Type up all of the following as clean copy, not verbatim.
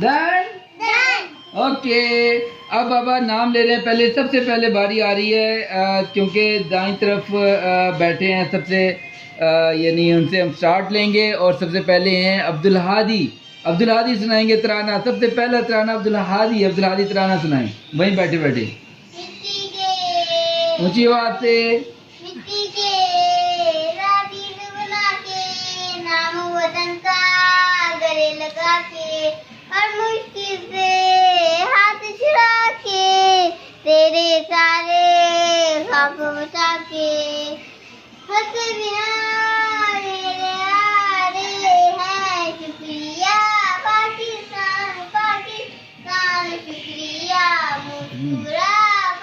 Done okay. अब बाबा नाम ले रहे हैं। पहले सबसे पहले बारी आ रही है क्योंकि दाईं तरफ बैठे हैं सबसे यानी उनसे हम स्टार्ट लेंगे। और सबसे पहले हैं अब्दुल हादी। अब्दुल हादी सुनाएंगे तराना। सबसे पहला तराना अब्दुल हादी तराना सुनाएं वहीं बैठे बैठे ऊंची आवाज से। वतन का गले लगा के हर मुश्किल से हाथ छुड़ा के तेरे सारे ख्वाब बचा के हंस बिना मेरे हारे हैं। शुक्रिया पाकिस्तान पाकिस्तान शुक्रिया मुस्कुरा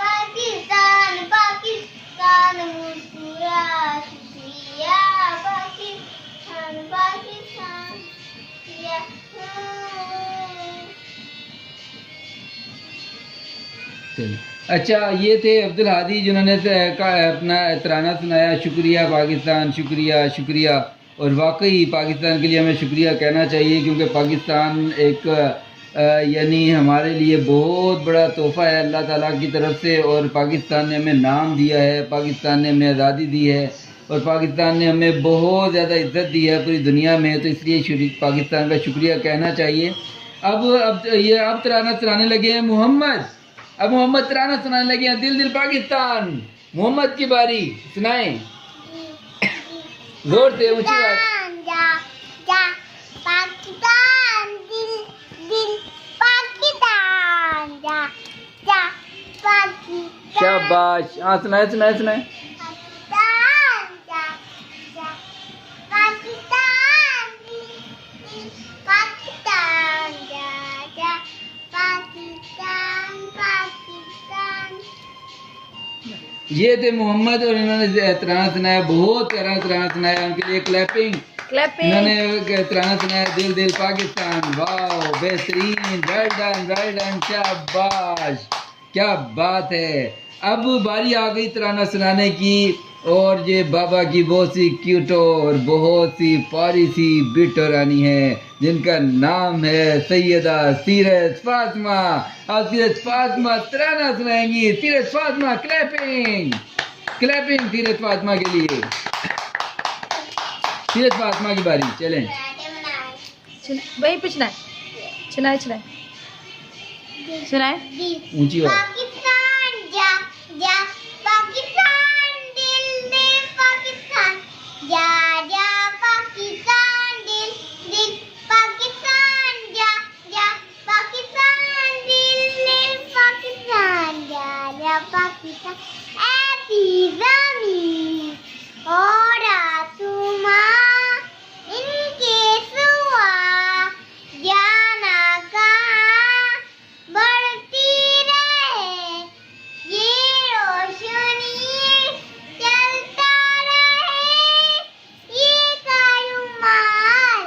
पाकिस्तान पाकिस्तान मुस्कुरा शुक्रिया पाकिस्तान पाकिस्तान अच्छा, ये थे अब्दुल हादी जिन्होंने अपना तराना सुनाया। शुक्रिया पाकिस्तान शुक्रिया शुक्रिया। और वाकई पाकिस्तान के लिए हमें शुक्रिया कहना चाहिए क्योंकि पाकिस्तान एक यानी हमारे लिए बहुत बड़ा तोहफ़ा है अल्लाह ताला की तरफ से। और पाकिस्तान ने हमें नाम दिया है, पाकिस्तान ने हमें आज़ादी दी है और पाकिस्तान ने हमें बहुत ज़्यादा इज्जत दी है पूरी दुनिया में। तो इसलिए पाकिस्तान का शुक्रिया कहना चाहिए। अब तराना सुनाने लगे हैं मोहम्मद। अब मोहम्मद तराना सुनाने लगे हैं दिल दिल पाकिस्तान। मोहम्मद की बारी, सुनाएं जोर से ऊंची आवाज। पाकिस्तान दिल दिल पाकिस्तान जा जा पाकिस्तान। शाबाश। हाँ सुनाए सुनाए सुनाए। ये थे मोहम्मद और इन्होंने तराना सुनाया, बहुत प्यारा तराना सुनाया। उनके लिए क्लैपिंग। इन्होंने तराना सुनाया दिल दिल पाकिस्तान। वाह बेहतरीन, वेल डन शाबाश, क्या बात है। अब बारी आ गई तराना सुनाने की और ये बाबा की बहुत सी क्यूटो और बहुत सी प्यारी सी बिट्टो रानी है जिनका नाम है सैयदा सीरत फातिमा। अब सीरत फातिमा तराना सुनाएंगी। सीरत फातिमा क्लैपिंग क्लैपिंग सीरत फातिमा के लिए। सीरत फातिमा की बारी, चलें। वही पे सुनाए सुनाए सुनाए सुनाए ऊंची आवाज। पाकिस्तान जा जा पाकिस्तान दिल दिल पाकिस्तान जा जा पाकिस्तान दिल दिल पाकिस्तान जा जा पाकिस्तान दिल दिल पाकिस्तान जा जा पाकिस्तान। ऐसी ज़मीं और आसमां इनके सिवा जाना कहाँ बढ़ती रहे ये रोशनी चलता रहे ये कारुमाल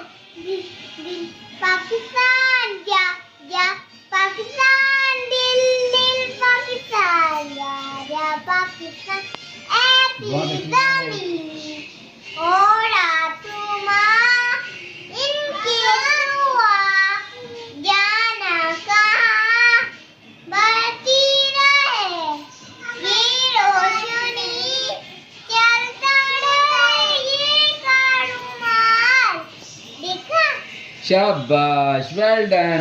दिल दिल पाकिस्तान जा जा पाकिस्तान दिल दिल पाकिस्तान जा जा पाकिस्तान। ऐसी ज़मीं और आसमां इनके सिवा जाना कहाँ बढ़ती रहे ये रोशनी चलता रहे ये कारुमाल। देखा शाबाश, वेल डन